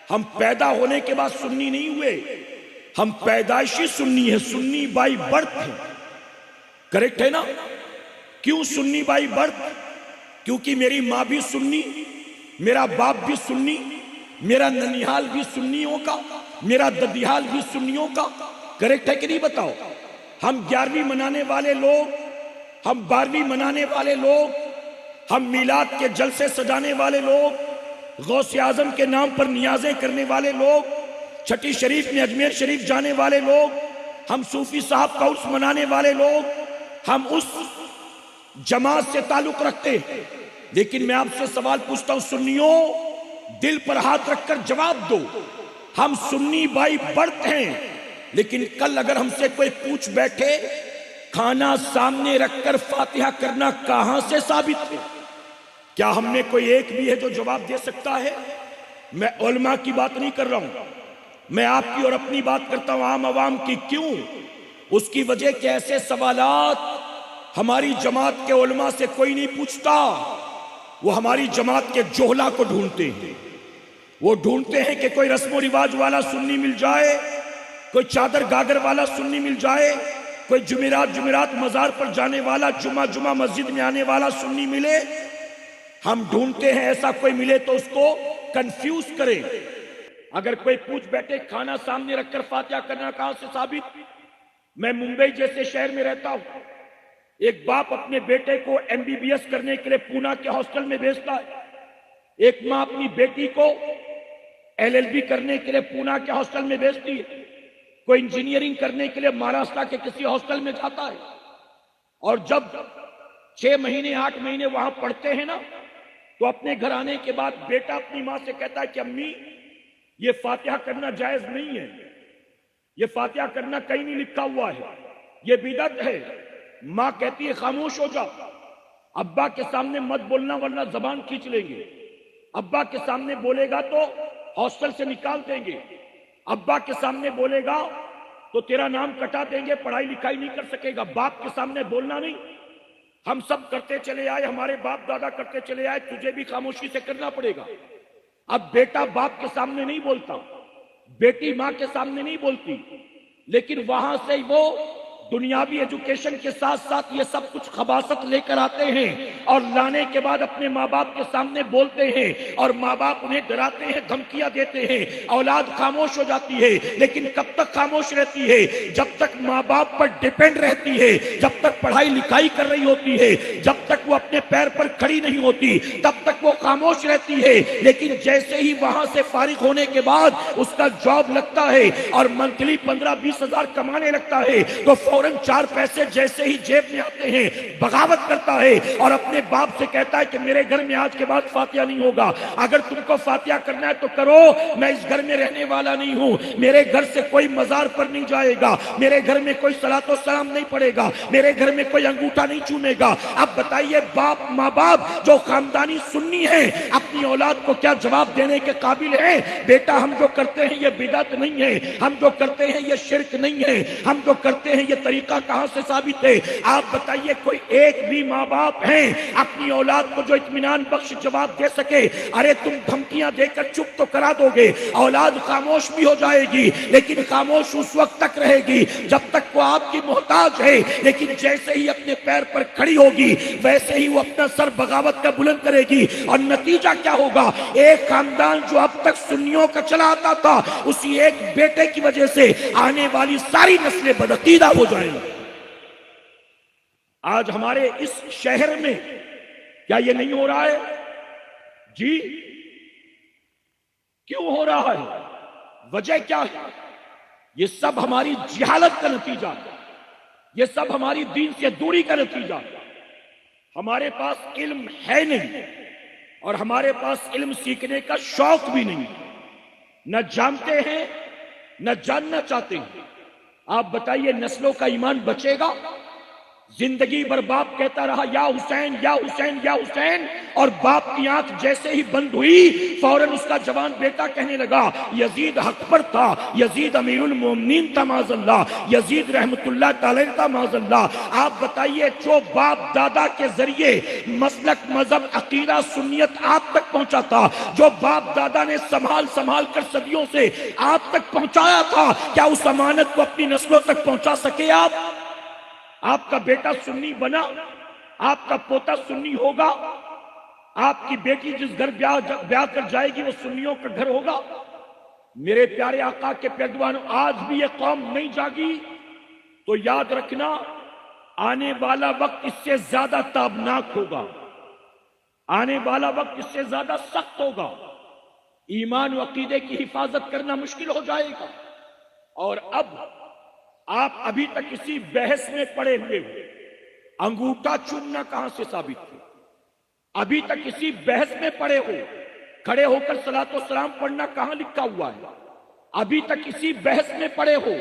ہم پیدا ہونے کے بعد سنی نہیں ہوئے، ہم پیدائشی سنی ہیں، سنی بائی برتھ ہیں، کریکٹ ہے نا؟ کیوں سنی بائی برتھ؟ کیونکہ میری ماں بھی سنی، میرا باپ بھی سنی، میرا ننیحال بھی سنیوں کا، میرا ددیحال بھی سنیوں کا، کریکٹ ہے کہ نہیں بتاؤ؟ ہم 11ویں منانے والے لوگ، ہم 12ویں منانے والے لوگ، ہم میلاد کے جلسے سجانے والے لوگ، غوث اعظم کے نام پر نیازیں کرنے والے لوگ، چھٹی شریف میں اجمیر شریف جانے والے لوگ، ہم صوفی صاحب کا عرس منانے والے لوگ، ہم اس جماعت سے تعلق رکھتے ہیں۔ لیکن میں آپ سے سوال پوچھتا ہوں، سنیوں دل پر ہاتھ رکھ کر جواب دو، ہم سنی بائی برتھ ہیں، لیکن کل اگر ہم سے کوئی پوچھ بیٹھے کھانا سامنے رکھ کر فاتحہ کرنا کہاں سے ثابت ہے؟ کیا ہم میں کوئی ایک بھی ہے جو جواب دے سکتا ہے؟ میں علماء کی بات نہیں کر رہا ہوں، میں آپ کی اور اپنی بات کرتا ہوں، عام عوام کی۔ کیوں؟ اس کی وجہ کہ ایسے سوالات ہماری جماعت کے علماء سے کوئی نہیں پوچھتا، وہ ہماری جماعت کے جوہلا کو ڈھونڈتے ہیں۔ وہ ڈھونڈتے ہیں کہ کوئی رسم و رواج والا سنی مل جائے، کوئی چادر گاگر والا سنی مل جائے، کوئی جمعرات مزار پر جانے والا، جمعہ مسجد میں آنے والا سنی ملے۔ ہم ڈھونڈتے ہیں ایسا کوئی ملے تو اس کو کنفیوز کرے۔ اگر کوئی پوچھ بیٹھے کھانا سامنے رکھ کر فاتحہ کرنا کہاں سے ثابت؟ میں ممبئی جیسے شہر میں رہتا ہوں، ایک باپ اپنے بیٹے کو MBBS کرنے کے لیے پونا کے ہاسٹل میں بھیجتا ہے، ایک ماں اپنی بیٹی کو LLB کرنے کے لیے پونا کے ہاسٹل میں بھیجتی ہے، کوئی انجینئرنگ کرنے کے لیے مہاراشٹر کے کسی ہاسٹل میں جاتا ہے، اور جب 6 مہینے 8 مہینے وہاں پڑھتے ہیں نا، تو اپنے گھر آنے کے بعد بیٹا اپنی ماں سے کہتا ہے کہ امی یہ فاتحہ کرنا جائز نہیں ہے، یہ فاتحہ کرنا کہیں نہیں لکھا ہوا ہے، یہ بدعت ہے۔ ماں کہتی ہے خاموش ہو جا، ابا کے سامنے مت بولنا ورنہ زبان کھینچ لیں گے، ابا کے سامنے بولے گا تو ہاسٹل سے نکال دیں گے، ابا کے سامنے بولے گا تو تیرا نام کٹا دیں گے، پڑھائی لکھائی نہیں کر سکے گا۔ باپ کے سامنے بولنا نہیں۔ ہم سب کرتے چلے آئے، ہمارے باپ دادا کرتے چلے آئے، تجھے بھی خاموشی سے کرنا پڑے گا۔ اب بیٹا باپ کے سامنے نہیں بولتا، بیٹی ماں کے سامنے نہیں بولتی، لیکن وہاں سے وہ دنیاوی ایجوکیشن کے ساتھ ساتھ یہ سب کچھ خباثت لے کر آتے ہیں، اور لانے کے بعد اپنے ماں باپ کے سامنے بولتے ہیں، اور ماں باپ انہیں ڈراتے ہیں، دھمکیاں دیتے ہیں، اولاد خاموش ہو جاتی ہے۔ لیکن کب تک خاموش رہتی ہے؟ جب تک ماں باپ پر ڈیپینڈ رہتی ہے، جب تک پڑھائی لکھائی کر رہی ہوتی ہے، جب تک وہ اپنے پیر پر کھڑی نہیں ہوتی، تب تک وہ خاموش رہتی ہے۔ لیکن جیسے ہی وہاں سے فارغ ہونے کے بعد اس کا جاب لگتا ہے اور منتھلی 15-20 ہزار کمانے لگتا ہے، تو فوراً 4 پیسے جیسے ہی جیب میں آتے ہیں بغاوت کرتا ہے اور اپنے باپ سے کہتا ہے کہ میرے گھر میں آج کے بعد فاتحہ نہیں ہوگا، اگر تم کو فاتحہ کرنا ہے تو کرو، میں اس گھر میں رہنے والا نہیں ہوں، میرے گھر سے کوئی مزار پر نہیں جائے گا، میرے گھر میں کوئی صلاۃ و سلام نہیں پڑے گا، میرے گھر میں کوئی انگوٹھا نہیں چومے گا۔ اب بتائیے ماں باپ جو خاندانی سنی ہیں اپنی اولاد کو کیا جواب دینے کے قابل ہیں؟ بیٹا ہم جو کرتے ہیں یہ بدعت نہیں ہے، ہم جو کرتے ہیں یہ شرک نہیں ہے، ہم جو کرتے ہیں یہ طریقہ کہاں سے ثابت ہے؟ آپ بتائیے کوئی ایک بھی ماں باپ ہیں اپنی اولاد کو جو اطمینان بخش جواب دے سکے؟ ارے تم دھمکیاں دے کر چپ تو کرا دو گے، اولاد خاموش بھی ہو جائے گی، لیکن خاموش اس وقت تک رہے گی جب تک وہ آپ کی محتاج ہے، لیکن جیسے ہی اپنے پیر پر کھڑی ہوگی ویسے ہی وہ اپنا سر بغاوت کا بلند کرے گی، اور نتیجہ کیا ہوگا؟ ایک خاندان جو اب تک سنیوں کا چلا آتا تھا، اسی ایک بیٹے کی وجہ سے آنے والی ساری نسلیں بدعقیدہ ہو جائیں گی۔ آج ہمارے اس شہر میں کیا یہ نہیں ہو رہا ہے؟ جی کیوں ہو رہا ہے؟ وجہ کیا ہے؟ یہ سب ہماری جہالت کا نتیجہ ہے، یہ سب ہماری دین سے دوری کا نتیجہ ہے۔ ہمارے پاس علم ہے نہیں، اور ہمارے پاس علم سیکھنے کا شوق بھی نہیں، نہ جانتے ہیں نہ جاننا چاہتے ہیں۔ آپ بتائیے نسلوں کا ایمان بچے گا؟ زندگی بھر باپ کہتا رہا یا حسین یا حسین یا حسین، اور باپ کی آنکھ جیسے ہی بند ہوئی فوراً اس کا جوان بیٹا کہنے لگا یزید حق پر تھا، یزید امیر المومنین تھا معاذ اللہ، یزید رحمت اللہ تعالی تھا معاذ اللہ۔ آپ بتائیے جو باپ دادا کے ذریعے مسلک مذہب عقیدہ سنیت آپ تک پہنچا تھا، جو باپ دادا نے سنبھال کر صدیوں سے آپ تک پہنچایا تھا، کیا اس امانت کو اپنی نسلوں تک پہنچا سکے آپ کا بیٹا سنی بنا، آپ کا پوتا سنی ہوگا، آپ کی بیٹی جس گھر بیاہ کر جائے گی وہ سنیوں کا گھر ہوگا؟ میرے پیارے آقا کے پیروانوں، آج بھی یہ قوم نہیں جاگی تو یاد رکھنا آنے والا وقت اس سے زیادہ تابناک ہوگا، آنے والا وقت اس سے زیادہ سخت ہوگا، ایمان و عقیدے کی حفاظت کرنا مشکل ہو جائے گا۔ اور اب آپ ابھی تک اسی بحث میں پڑے ہوئے انگوٹھا چومنا کہاں سے ثابت ہے؟ ابھی تک اسی بحث میں پڑے ہو، کھڑے ہو کر صلاۃ و سلام پڑھنا کہاں لکھا ہوا ہے؟ ابھی تک اسی بحث میں پڑے ہو،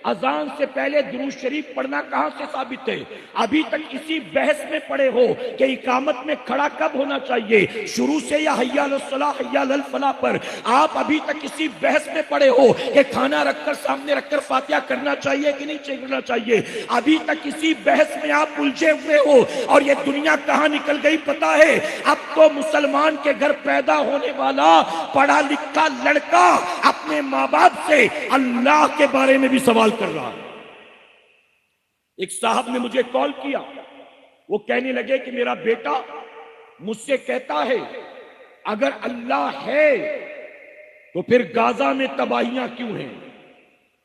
اذان سے پہلے درود شریف پڑھنا کہاں سے ثابت ہے؟ ابھی تک اسی بحث میں پڑے ہو کہ اقامت میں کھڑا کب ہونا چاہیے، شروع سے یا حی علی الصلاۃ حی علی الفلاح پر؟ آپ ابھی تک اسی بحث میں پڑے ہو کہ کھانا رکھ کر سامنے رکھ کر فاتحہ کرنا چاہیے کہ نہیں کرنا چاہیے؟ ابھی تک اسی بحث میں آپ الجھے ہوئے ہو، اور یہ دنیا کہاں نکل گئی پتا ہے؟ اب تو مسلمان کے گھر پیدا ہونے والا پڑھا لکھا لڑکا اپنے ماں باپ سے اللہ کے بارے میں بھی سوال کر رہا ہے۔ ایک صاحب نے مجھے کال کیا، وہ کہنے لگے کہ میرا بیٹا مجھ سے کہتا ہے اگر اللہ ہے تو پھر غزہ میں تباہیاں کیوں ہیں؟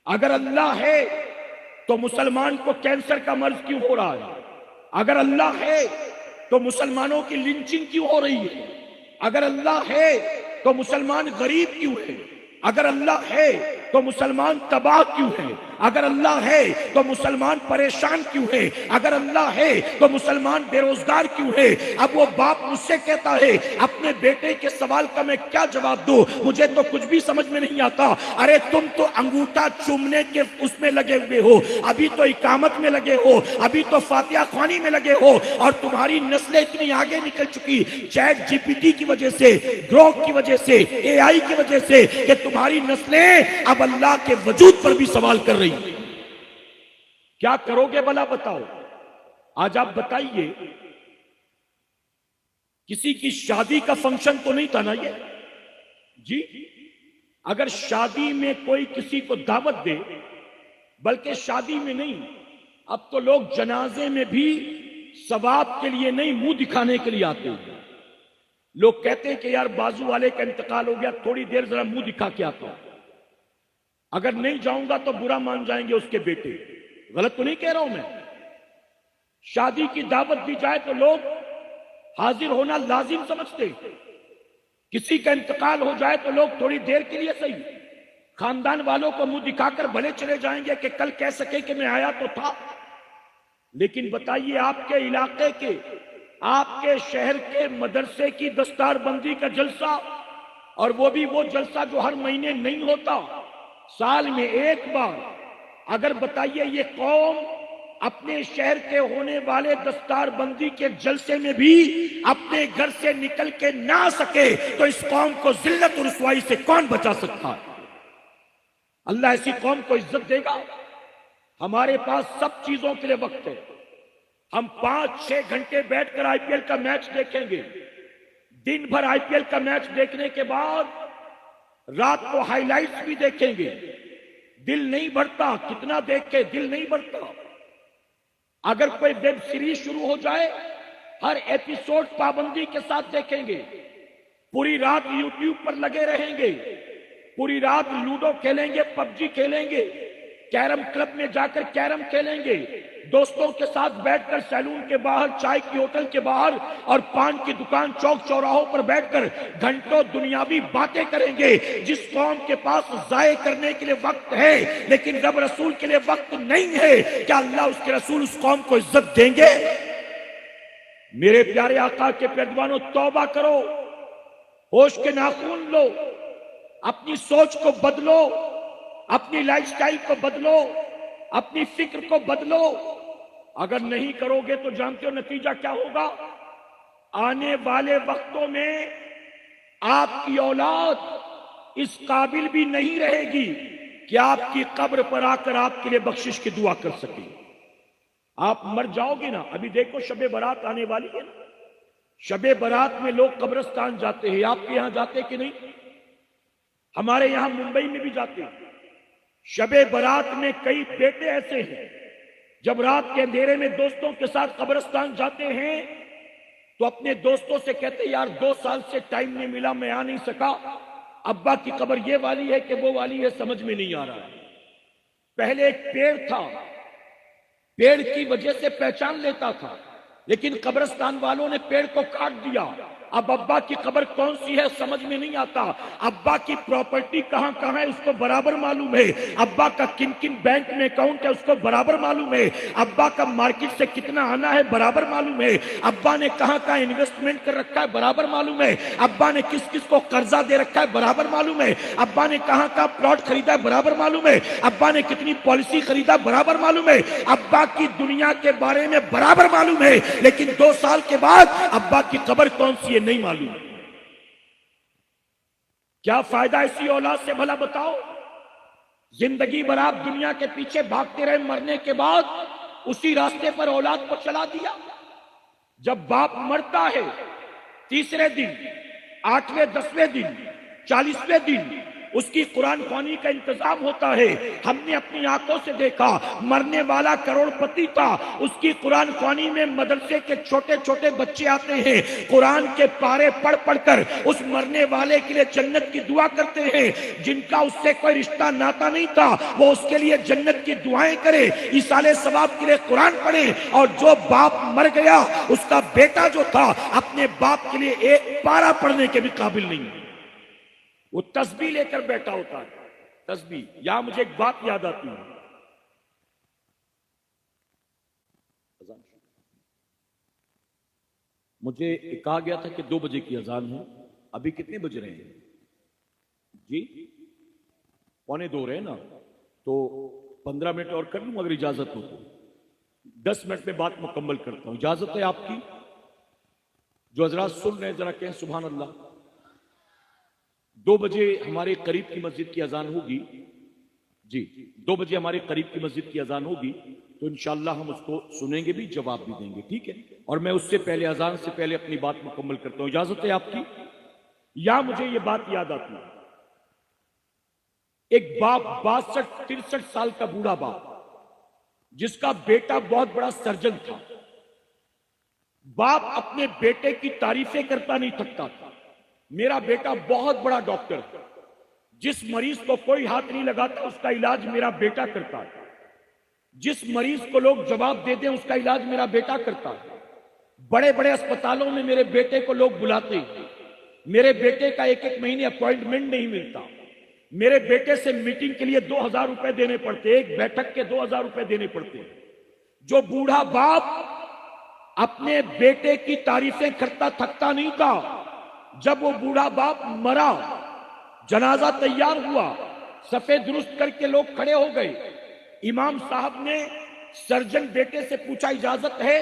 اگر اللہ ہے تو مسلمان کو کینسر کا مرض کیوں ہو رہا ہے؟ اگر اللہ ہے تو مسلمانوں کی لنچنگ کیوں ہو رہی ہے؟ اگر اللہ ہے تو مسلمان غریب کیوں ہے؟ اگر اللہ ہے تو مسلمان تباہ کیوں ہے؟ اگر اللہ ہے تو مسلمان پریشان کیوں ہے؟ اگر اللہ ہے تو مسلمان بے روزگار کیوں ہے؟ اب وہ باپ مجھ سے کہتا ہے اپنے بیٹے کے سوال کا میں کیا جواب دوں؟ مجھے تو کچھ بھی سمجھ میں نہیں آتا۔ ارے تم تو انگوٹھا چومنے کے اس میں لگے ہوئے ہو، ابھی تو اقامت میں لگے ہو، ابھی تو فاتحہ خوانی میں لگے ہو، اور تمہاری نسلیں اتنی آگے نکل چکی چیٹ جی پی ٹی کی وجہ سے، گروک کی وجہ سے، اے آئی کی وجہ سے، کہ تمہاری نسلیں اب اللہ کے وجود پر بھی سوال کر رہی ہیں۔ کیا کرو گے بھلا بتاؤ؟ آج آپ بتائیے، کسی کی شادی کا فنکشن تو نہیں تھا نا یہ؟ جی اگر شادی میں کوئی کسی کو دعوت دے، بلکہ شادی میں نہیں، اب تو لوگ جنازے میں بھی ثواب کے لیے نہیں، منہ دکھانے کے لیے آتے ہیں۔ لوگ کہتے ہیں کہ یار بازو والے کا انتقال ہو گیا، تھوڑی دیر ذرا منہ دکھا کے آتا ہوں، اگر نہیں جاؤں گا تو برا مان جائیں گے اس کے بیٹے۔ غلط تو نہیں کہہ رہا ہوں میں؟ شادی کی دعوت دی جائے تو لوگ حاضر ہونا لازم سمجھتے، کسی کا انتقال ہو جائے تو لوگ تھوڑی دیر کے لیے صحیح خاندان والوں کو منہ دکھا کر بھلے چلے جائیں گے کہ کل کہہ سکے کہ میں آیا تو تھا۔ لیکن بتائیے، آپ کے علاقے کے، آپ کے شہر کے مدرسے کی دستار بندی کا جلسہ، اور وہ بھی وہ جلسہ جو ہر مہینے نہیں ہوتا، سال میں ایک بار، اگر بتائیے یہ قوم اپنے شہر کے ہونے والے دستار بندی کے جلسے میں بھی اپنے گھر سے نکل کے نہ آ سکے تو اس قوم کو ذلت و رسوائی سے کون بچا سکتا ہے؟ اللہ ایسی قوم کو عزت دے گا؟ ہمارے پاس سب چیزوں کے لیے وقت ہے، ہم 5-6 گھنٹے بیٹھ کر آئی پی ایل کا میچ دیکھیں گے، دن بھر آئی پی ایل کا میچ دیکھنے کے بعد رات کو ہائی لائٹس بھی دیکھیں گے، دل نہیں بڑھتا، کتنا دیکھ کے دل نہیں بڑھتا۔ اگر کوئی ویب سیریز شروع ہو جائے، ہر ایپیسوڈ پابندی کے ساتھ دیکھیں گے، پوری رات یوٹیوب پر لگے رہیں گے، پوری رات لوڈو کھیلیں گے، پب جی کھیلیں گے، کیرم کلب میں جا کر کیرم کھیلیں گے، دوستوں کے ساتھ بیٹھ کر سیلون کے باہر، چائے کی ہوٹل کے باہر اور پان کی دکان چوک چوراہوں پر بیٹھ کر گھنٹوں دنیاوی باتیں کریں گے۔ جس قوم کے پاس ضائع کرنے کے لیے وقت ہے لیکن رب رسول کے لیے وقت نہیں ہے، کیا اللہ اس کے رسول اس قوم کو عزت دیں گے؟ میرے پیارے آقا کے پیروانوں، توبہ کرو، ہوش کے ناخن لو، اپنی سوچ کو بدلو، اپنی لائف سٹائل کو بدلو، اپنی فکر کو بدلو۔ اگر نہیں کرو گے تو جانتے ہو نتیجہ کیا ہوگا؟ آنے والے وقتوں میں آپ کی اولاد اس قابل بھی نہیں رہے گی کہ آپ کی قبر پر آ کر آپ کے لیے بخشش کی دعا کر سکے۔ آپ مر جاؤ گے نا، ابھی دیکھو شب برات آنے والی ہے نا، شب برات میں لوگ قبرستان جاتے ہیں، آپ کے یہاں جاتے کہ نہیں؟ ہمارے یہاں ممبئی میں بھی جاتے ہیں۔ شب برات میں کئی بیٹے ایسے ہیں، جب رات کے اندھیرے میں دوستوں کے ساتھ قبرستان جاتے ہیں تو اپنے دوستوں سے کہتے ہیں یار 2 سال سے ٹائم نہیں ملا، میں آ نہیں سکا، ابا کی قبر یہ والی ہے کہ وہ والی ہے، سمجھ میں نہیں آ رہا ہے۔ پہلے ایک پیڑ تھا، پیڑ کی وجہ سے پہچان لیتا تھا، لیکن قبرستان والوں نے پیڑ کو کاٹ دیا، اب ابا کی قبر کون سی ہے سمجھ میں نہیں آتا، ابا کی پراپرٹی کہاں کہاں ہے اس کو برابر معلوم ہے، ابا کا کن کن بینک میں اکاؤنٹ ہے اس کو برابر معلوم ہے، ابا کا مارکیٹ سے کتنا آنا ہے برابر معلوم ہے، ابا نے کہاں کہاں انویسٹمنٹ کر رکھا ہے برابر معلوم ہے، ابا نے کس کس کو قرضہ دے رکھا ہے برابر معلوم ہے، ابا نے کہاں کہاں پلاٹ خریدا ہے برابر معلوم ہے، ابا نے کتنی پالیسی خریدا برابر معلوم ہے، ابا کی دنیا کے بارے میں برابر معلوم ہے، لیکن 2 سال کے بعد ابا کی قبر کون سی ہے نہیں معلوم۔ کیا فائدہ ایسی اولاد سے بھلا بتاؤ؟ زندگی بھر آپ دنیا کے پیچھے بھاگتے رہے، مرنے کے بعد اسی راستے پر اولاد کو چلا دیا۔ جب باپ مرتا ہے 3 دن، 8ویں 10ویں دن، 40ویں دن اس کی قرآن خوانی کا انتظام ہوتا ہے۔ ہم نے اپنی آنکھوں سے دیکھا، مرنے والا کروڑ پتی تھا، اس کی قرآن خوانی میں مدرسے کے چھوٹے چھوٹے بچے آتے ہیں، قرآن کے پارے پڑھ پڑھ کر اس مرنے والے کے لیے جنت کی دعا کرتے ہیں۔ جن کا اس سے کوئی رشتہ ناتا نہیں تھا وہ اس کے لیے جنت کی دعائیں کرے، ایصال ثواب کے لیے قرآن پڑھے، اور جو باپ مر گیا اس کا بیٹا جو تھا اپنے باپ کے لیے ایک پارہ پڑھنے کے بھی قابل نہیں، وہ تسبیح لے کر بیٹھا ہوتا ہے۔ تسبیح، یہاں مجھے ایک بات یاد آتی ہے، مجھے کہا گیا تھا کہ 2 بجے کی اذان ہے، ابھی کتنے بج رہے ہیں جی؟ 1:45 رہے نا، تو 15 منٹ اور کر لوں اگر اجازت ہو تو؟ 10 منٹ میں بات مکمل کرتا ہوں، اجازت ہے آپ کی؟ جو حضرات سن رہے ہیں ذرا کہیں سبحان اللہ۔ 2 بجے ہمارے قریب کی مسجد کی اذان ہوگی جی، 2 بجے ہمارے قریب کی مسجد کی اذان ہوگی، تو انشاءاللہ ہم اس کو سنیں گے بھی، جواب بھی دیں گے، ٹھیک ہے؟ اور میں اس سے پہلے، اذان سے پہلے اپنی بات مکمل کرتا ہوں، اجازت ہے آپ کی؟ یا مجھے یہ بات یاد آتی ہے، ایک باپ 62-63 سال کا بوڑھا باپ جس کا بیٹا بہت بڑا سرجن تھا، باپ اپنے بیٹے کی تعریفیں کرتا نہیں تھکتا تھا، میرا بیٹا بہت بڑا ڈاکٹر تھا، جس مریض کو کوئی ہاتھ نہیں لگاتا اس کا علاج میرا بیٹا کرتا ہے، جس مریض کو لوگ جواب دے دیں اس کا علاج میرا بیٹا کرتا ہے، بڑے بڑے اسپتالوں میں میرے بیٹے کو لوگ بلاتے ہیں، میرے بیٹے کا 1 مہینے اپوائنٹمنٹ نہیں ملتا، میرے بیٹے سے میٹنگ کے لیے 2000 روپے دینے پڑتے، ایک بیٹھک کے 2000 روپے دینے پڑتے۔ جو بوڑھا باپ اپنے بیٹے کی تعریفیں کرتا تھکتا نہیں تھا، جب وہ بوڑھا باپ مرا، جنازہ تیار ہوا، صفے درست کر کے لوگ کھڑے ہو گئے، امام صاحب نے سرجن بیٹے سے پوچھا اجازت ہے؟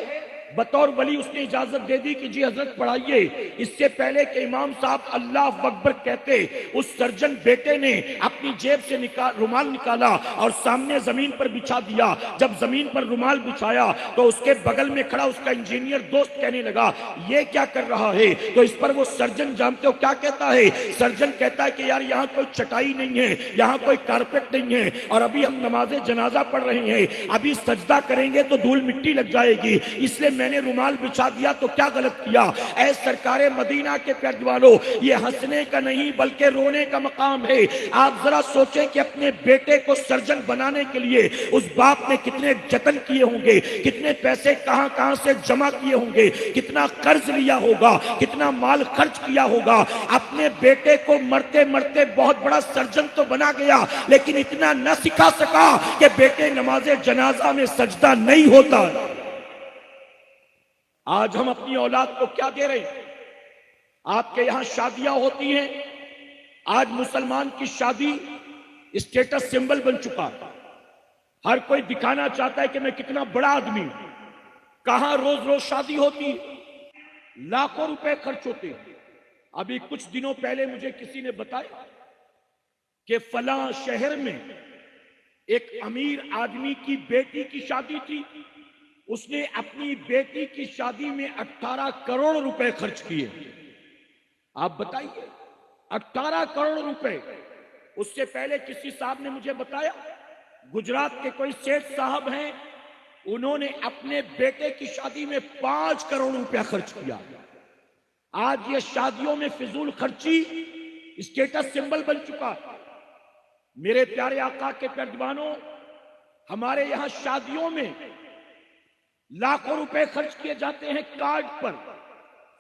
بطور ولی اس نے اجازت دے دی کہ جی حضرت پڑھائیے۔ اس سے پہلے کہ امام صاحب اللہ اکبر کہتے، اس سرجن بیٹے نے اپنی جیب سے رومال نکالا اور سامنے زمین پر بچھا دیا۔ جب زمین پر رومال بچھایا تو اس کے بغل میں کھڑا اس کا انجینئر دوست کہنے لگا یہ کیا کر رہا ہے؟ تو اس پر وہ سرجن جانتے ہو کیا کہتا ہے؟ سرجن کہتا ہے کہ یار یہاں کوئی چٹائی نہیں ہے، یہاں کوئی کارپیٹ نہیں ہے، اور ابھی ہم نماز جنازہ پڑھ رہے ہیں، ابھی سجدہ کریں گے تو دھول مٹی لگ جائے گی، اس لیے میں نے رومال بچھا دیا تو کیا غلط کیا؟ اے سرکار مدینہ کے پیارے والو، یہ ہنسنے کا نہیں بلکہ رونے کا مقام ہے۔ آپ ذرا سوچیں کہ اپنے بیٹے کو سرجن بنانے کے لیے اس باپ نے کتنے جتن کیے ہوں گے، کتنے پیسے کہاں کہاں سے جمع کیے ہوں گے، کتنا قرض لیا ہوگا، کتنا مال خرچ کیا ہوگا۔ اپنے بیٹے کو مرتے مرتے بہت بڑا سرجن تو بنا گیا، لیکن اتنا نہ سکھا سکا کہ بیٹے نماز جنازہ میں سجدہ نہیں ہوتا۔ آج ہم اپنی اولاد کو کیا دے رہے ہیں؟ آپ کے یہاں شادیاں ہوتی ہیں، آج مسلمان کی شادی اسٹیٹس سمبل بن چکا، ہر کوئی دکھانا چاہتا ہے کہ میں کتنا بڑا آدمی ہوں۔ کہاں روز روز شادی ہوتی، لاکھوں روپے خرچ ہوتے ہیں۔ ابھی کچھ دنوں پہلے مجھے کسی نے بتایا کہ فلاں شہر میں ایک امیر آدمی کی بیٹی کی شادی تھی، اس نے اپنی بیٹی کی شادی میں 18 کروڑ روپے خرچ کیے۔ آپ بتائیے 18 کروڑ روپے۔ اس سے پہلے کسی صاحب نے مجھے بتایا گجرات کے کوئی سیٹھ صاحب ہیں، انہوں نے اپنے بیٹے کی شادی میں 5 کروڑ روپے خرچ کیا۔ آج یہ شادیوں میں فضول خرچی اسٹیٹس سمبل بن چکا۔ میرے پیارے آقا کے پیارے دیوانوں، ہمارے یہاں شادیوں میں لاکھوں روپے خرچ کیے جاتے ہیں کارڈ پر،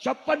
56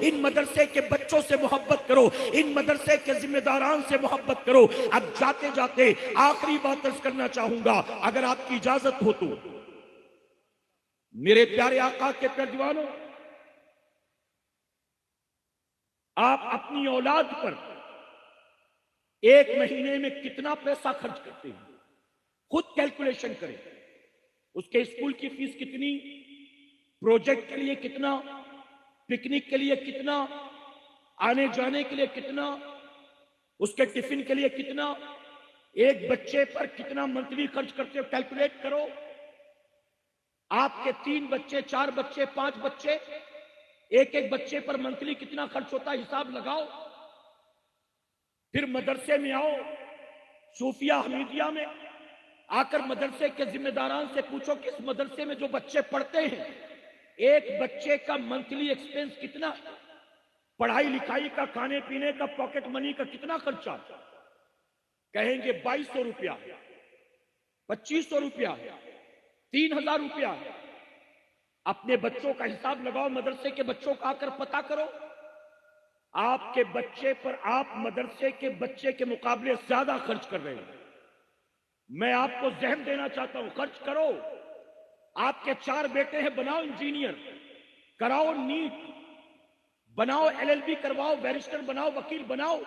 ان مدرسے کے بچوں سے محبت کرو، ان مدرسے کے ذمہ داران سے محبت کرو۔ اب جاتے جاتے آخری بات عرض کرنا چاہوں گا، اگر آپ کی اجازت ہو تو، میرے پیارے آقا کے پیروانوں، آپ اپنی اولاد پر ایک مہینے میں کتنا پیسہ خرچ کرتے ہیں؟ خود کیلکولیشن کریں۔ اس کے اسکول کی فیس کتنی، پروجیکٹ کے لیے کتنا، پکنک کے لیے کتنا، آنے جانے کے لیے کتنا، اس کے ٹفن کے لیے کتنا، ایک بچے پر کتنا منتھلی خرچ کرتے ہو کیلکولیٹ کرو۔ آپ کے 3 بچے، 4 بچے، 5 بچے، ایک ایک بچے پر منتھلی کتنا خرچ ہوتا ہے حساب لگاؤ۔ پھر مدرسے میں آؤ، صوفیہ حمیدیہ میں آ کر مدرسے کے ذمہ داران سے پوچھو کہ اس مدرسے میں جو بچے پڑھتے ہیں ایک بچے کا منتھلی ایکسپنس کتنا ہے، پڑھائی لکھائی کا، کھانے پینے کا، پاکٹ منی کا کتنا خرچہ؟ کہیں گے 2200 روپیہ، 2500 روپیہ، 3000 روپیہ۔ اپنے بچوں کا حساب لگاؤ، مدرسے کے بچوں کا آ کر پتہ کرو، آپ کے بچے پر آپ مدرسے کے بچے کے مقابلے زیادہ خرچ کر رہے ہیں۔ میں آپ کو ذہن دینا چاہتا ہوں، خرچ کرو۔ آپ کے 4 بیٹے ہیں، بناؤ انجینئر، کراؤ نیٹ، بناؤ LLB کرواؤ، بیرسٹر بناؤ، وکیل بناؤ،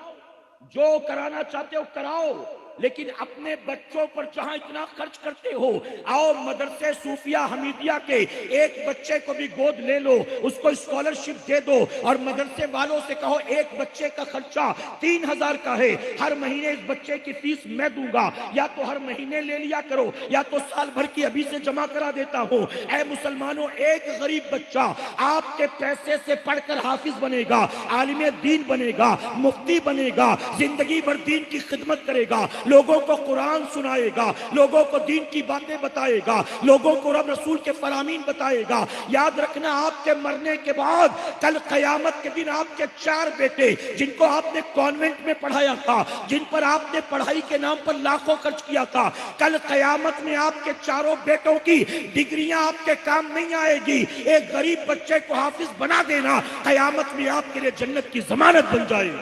جو کرانا چاہتے ہو کراؤ، لیکن اپنے بچوں پر جہاں اتنا خرچ کرتے ہو، آؤ مدرسے صوفیہ حمیدیہ کے ایک بچے کو بھی گود لے لو، اس کو اسکالرشپ دے دو، اور مدرسے والوں سے کہو ایک بچے کا خرچہ 3000 کا ہے، ہر مہینے اس بچے کی فیس میں دوں گا، یا تو ہر مہینے لے لیا کرو یا تو سال بھر کی ابھی سے جمع کرا دیتا ہوں۔ اے مسلمانوں، ایک غریب بچہ آپ کے پیسے سے پڑھ کر حافظ بنے گا، عالم دین بنے گا، مفتی بنے گا، زندگی بھر دین کی خدمت کرے گا، لوگوں کو قرآن سنائے گا، لوگوں کو دین کی باتیں بتائے گا، لوگوں کو رب رسول کے فرامین بتائے گا۔ یاد رکھنا، آپ کے مرنے کے بعد کل قیامت کے دن آپ کے 4 بیٹے جن کو آپ نے کانوینٹ میں پڑھایا تھا، جن پر آپ نے پڑھائی کے نام پر لاکھوں خرچ کیا تھا، کل قیامت میں آپ کے 4 بیٹوں کی ڈگریاں آپ کے کام نہیں آئے گی۔ ایک غریب بچے کو حافظ بنا دینا قیامت میں آپ کے لیے جنت کی ضمانت بن جائے۔